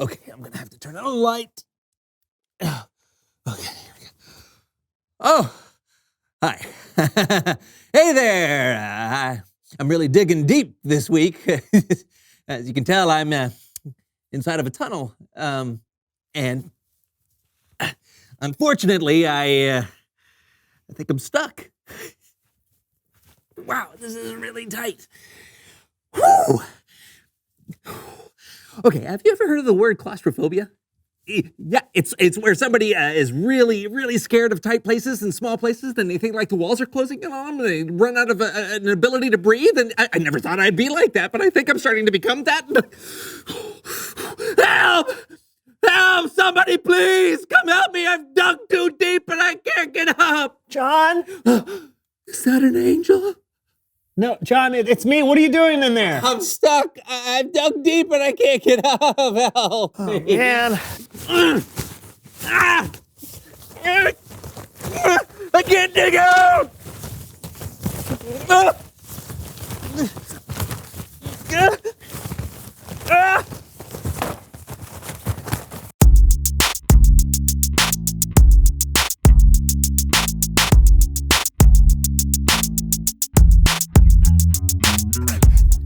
Okay, I'm gonna have to turn on a light. Okay, here we go. Oh, hi. Hey there. I'm really digging deep this week. As you can tell, I'm inside of a tunnel. And unfortunately, I think I'm stuck. Wow, this is really tight. Whew. Okay, have you ever heard of the word claustrophobia? Yeah, it's where somebody is really, really scared of tight places and small places, and they think like the walls are closing in on them, and they run out of an ability to breathe, and I never thought I'd be like that, but I think I'm starting to become that. Help! Help! Somebody please! Come help me! I've dug too deep and I can't get up! John? Is that an angel? No, John, it's me. What are you doing in there? I'm stuck. I've dug deep and I can't get up. Help me. Oh, man. I can't dig out.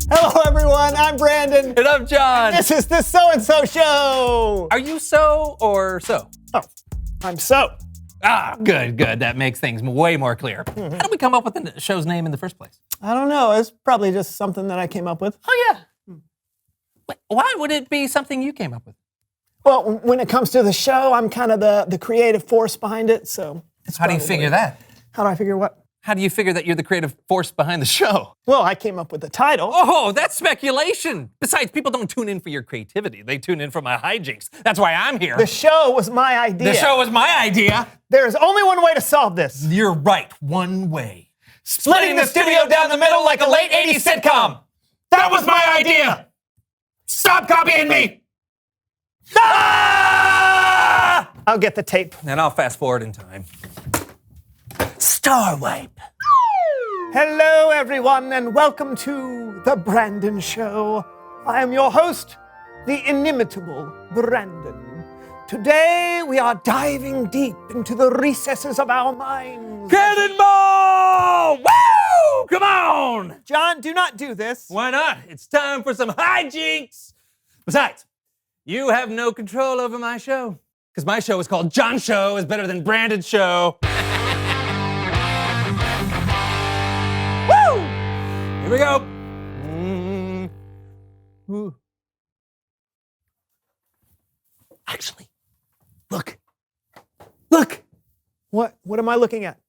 Hello, everyone. I'm Brandon. And I'm John. This is the So-and-So Show. Are you so or so? Oh, I'm so. Ah, good. That makes things way more clear. How did we come up with the show's name in the first place? I don't know. It's probably just something that I came up with. Oh, yeah. Wait, why would it be something you came up with? Well, when it comes to the show, I'm kind of the creative force behind it, so it's How do you figure that? How do I figure what? How do you figure that you're the creative force behind the show? Well, I came up with the title. Oh, that's speculation. Besides, people don't tune in for your creativity. They tune in for my hijinks. That's why I'm here. The show was my idea. The show was my idea. There is only one way to solve this. You're right. One way. Splitting the studio down the middle like a late 80s sitcom. That was my idea. Stop copying me. Ah! I'll get the tape. And I'll fast forward in time. Star Wipe. Hello, everyone, and welcome to The Brandon Show. I am your host, the inimitable Brandon. Today, we are diving deep into the recesses of our minds. Cannonball! Woo! Come on! John, do not do this. Why not? It's time for some hijinks. Besides, you have no control over my show. Because my show is called John Show is Better Than Brandon's Show. Woo! Here we go. Actually, look. What am I looking at?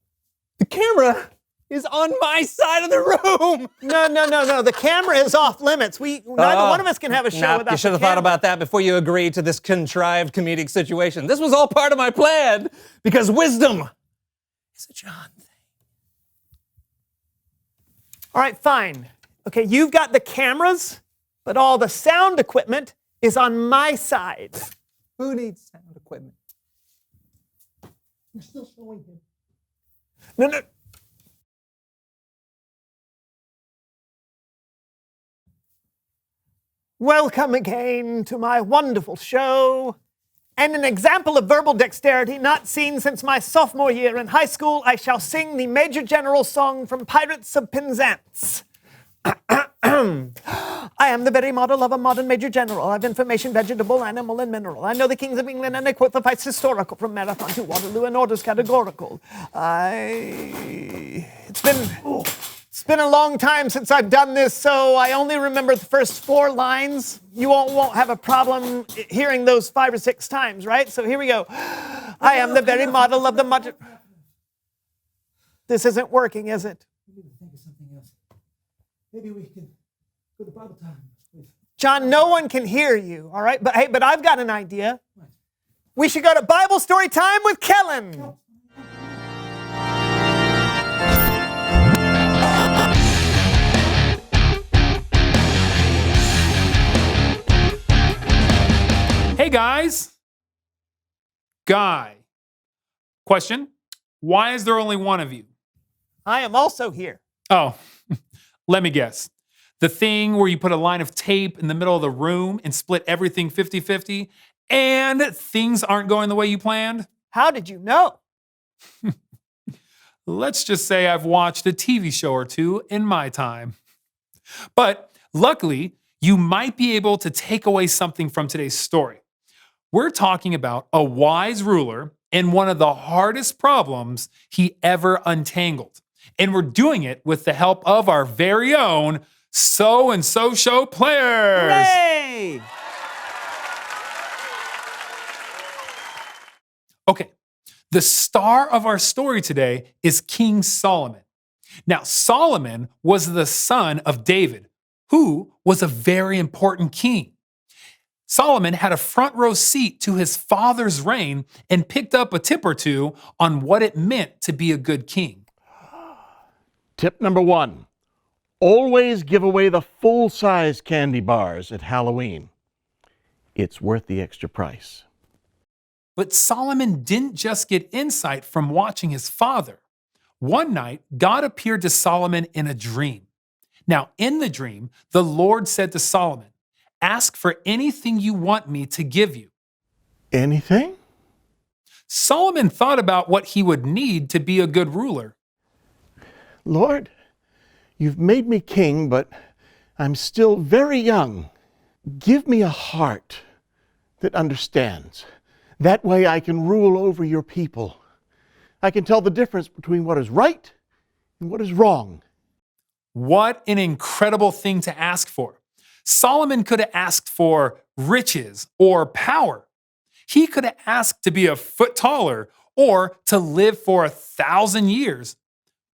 The camera is on my side of the room. No. The camera is off limits. Neither one of us can have a show without You should have thought about that before you agreed to this contrived comedic situation. This was all part of my plan because wisdom is a John thing. All right, fine. Okay, you've got the cameras, but all the sound equipment is on my side. Who needs sound equipment? You're still showing him. No. Welcome again to my wonderful show. And an example of verbal dexterity not seen since my sophomore year in high school, I shall sing the Major General song from Pirates of Penzance. I am the very model of a modern Major General. I've information, vegetable, animal, and mineral. I know the kings of England, and I quote the fights historical from Marathon to Waterloo and orders categorical. It's been a long time since I've done this, so I only remember the first 4 lines. You won't have a problem hearing those 5 or 6 times, right? So here we go. I am the very model of the modern... This isn't working, is it? We need to think of something else. Maybe we can go to Bible time. John, no one can hear you, all right? But I've got an idea. We should go to Bible story time with Kellen. Hey guys. Guy. Question. Why is there only one of you? I am also here. Oh, let me guess. The thing where you put a line of tape in the middle of the room and split everything 50-50, and things aren't going the way you planned? How did you know? Let's just say I've watched a TV show or two in my time. But luckily, you might be able to take away something from today's story. We're talking about a wise ruler and one of the hardest problems he ever untangled. And we're doing it with the help of our very own So-and-So Show players. Hooray! Okay, the star of our story today is King Solomon. Now, Solomon was the son of David, who was a very important king. Solomon had a front row seat to his father's reign and picked up a tip or two on what it meant to be a good king. Tip number 1, always give away the full-size candy bars at Halloween. It's worth the extra price. But Solomon didn't just get insight from watching his father. One night, God appeared to Solomon in a dream. Now, in the dream, the Lord said to Solomon, "Ask for anything you want me to give you." Anything? Solomon thought about what he would need to be a good ruler. Lord, you've made me king, but I'm still very young. Give me a heart that understands. That way I can rule over your people. I can tell the difference between what is right and what is wrong. What an incredible thing to ask for. Solomon could have asked for riches or power. He could have asked to be a foot taller or to live for 1,000 years.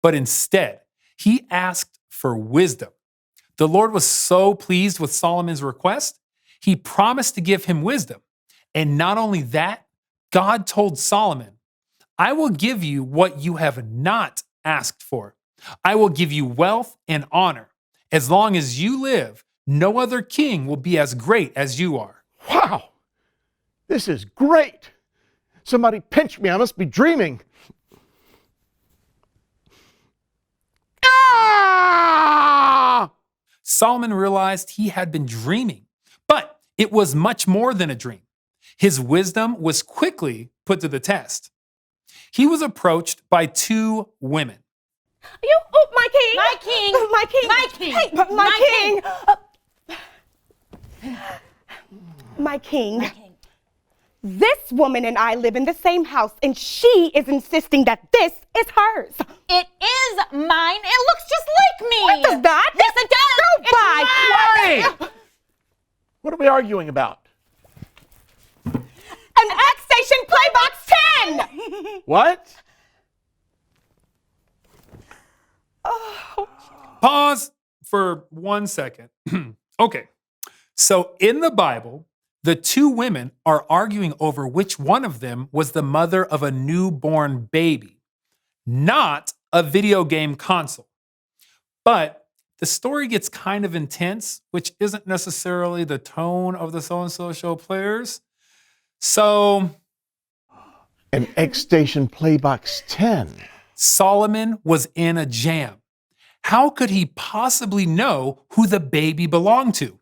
But instead, he asked for wisdom. The Lord was so pleased with Solomon's request, he promised to give him wisdom. And not only that, God told Solomon, "I will give you what you have not asked for. I will give you wealth and honor. As long as you live, no other king will be as great as you are." Wow, this is great. Somebody pinch me, I must be dreaming. Ah! Solomon realized he had been dreaming, but it was much more than a dream. His wisdom was quickly put to the test. He was approached by two women. You, oh, my king! My king! My king! My king! Hey, my king! My king. My king. This woman and I live in the same house, and she is insisting that this is hers. It is mine. It looks just like me. What does that? Yes, it does. Go It's by. mine. What are we arguing about? An X Station Playbox 10! What? Pause for 1 second. Okay, so in the Bible, the two women are arguing over which one of them was the mother of a newborn baby, not a video game console. But the story gets kind of intense, which isn't necessarily the tone of the So-and-So Show players. So An X Station Playbox 10. Solomon was in a jam. How could he possibly know who the baby belonged to?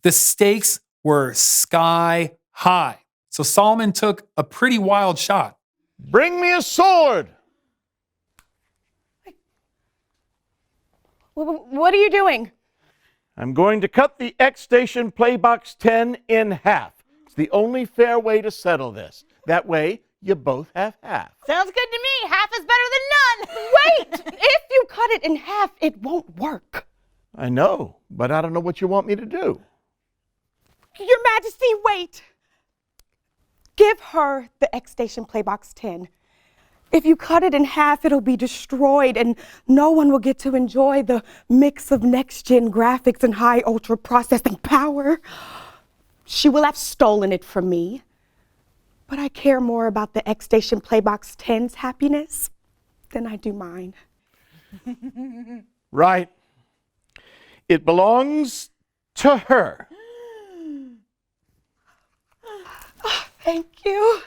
The stakes were sky high. So Solomon took a pretty wild shot. Bring me a sword. What are you doing? I'm going to cut the X Station Playbox 10 in half. It's the only fair way to settle this. That way, you both have half. Sounds good to me. Half is better than none. Wait! If you cut it in half, it won't work. I know, but I don't know what you want me to do. Your Majesty, wait. Give her the X Station Playbox 10. If you cut it in half, it'll be destroyed and no one will get to enjoy the mix of next-gen graphics and high ultra processing power. She will have stolen it from me. But I care more about the X Station Playbox 10's happiness than I do mine. Right. It belongs to her. Oh, thank you.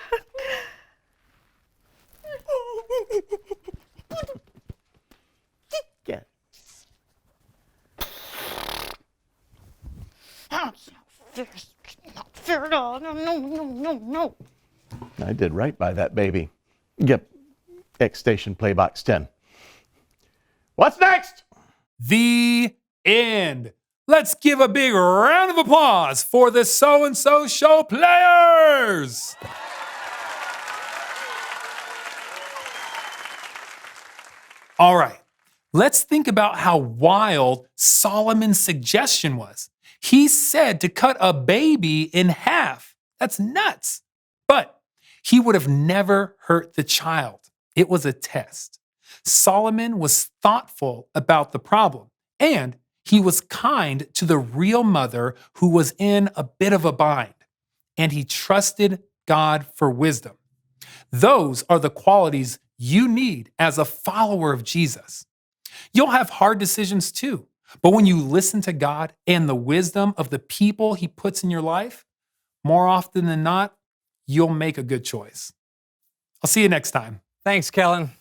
Yeah. Not fair at all. No, no, no, no, no. I did right by that baby. Yep, X Station Playbox 10. What's next? The end. Let's give a big round of applause for the So-and-So Show players. All right, let's think about how wild Solomon's suggestion was. He said to cut a baby in half. That's nuts. But he would have never hurt the child. It was a test. Solomon was thoughtful about the problem, and he was kind to the real mother who was in a bit of a bind, and he trusted God for wisdom. Those are the qualities you need as a follower of Jesus. You'll have hard decisions too, but when you listen to God and the wisdom of the people he puts in your life, more often than not, you'll make a good choice. I'll see you next time. Thanks, Kellen.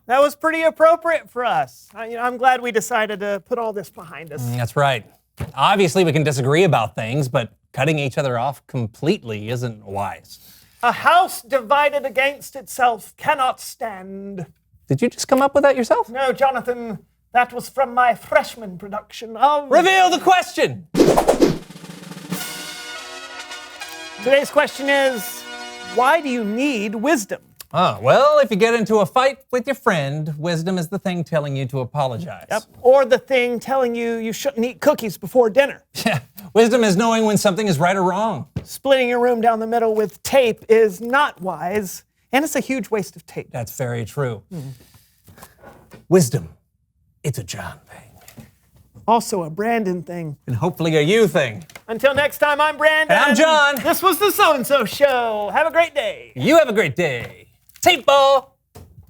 That was pretty appropriate for us. I'm glad we decided to put all this behind us. That's right. Obviously, we can disagree about things, but cutting each other off completely isn't wise. A house divided against itself cannot stand. Did you just come up with that yourself? No, Jonathan, that was from my freshman production of... Reveal the question! Today's question is, why do you need wisdom? Well, if you get into a fight with your friend, wisdom is the thing telling you to apologize. Yep. Or the thing telling you you shouldn't eat cookies before dinner. Yeah. Wisdom is knowing when something is right or wrong. Splitting your room down the middle with tape is not wise, and it's a huge waste of tape. That's very true. Wisdom, it's a John thing. Also a Brandon thing. And hopefully a you thing. Until next time, I'm Brandon. And I'm John. This was the So-and-So Show. Have a great day. You have a great day. Tape ball.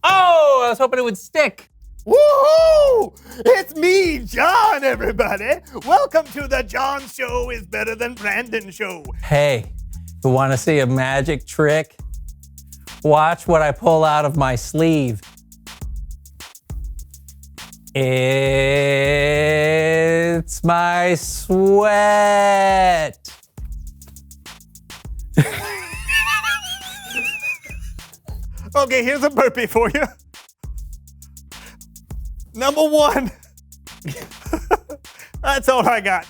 Oh, I was hoping it would stick. Woohoo! It's me, John, everybody. Welcome to the John Show is Better Than Brandon Show. Hey, you want to see a magic trick? Watch what I pull out of my sleeve. It's my sweat. Okay, here's a burpee for you. Number one. That's all I got.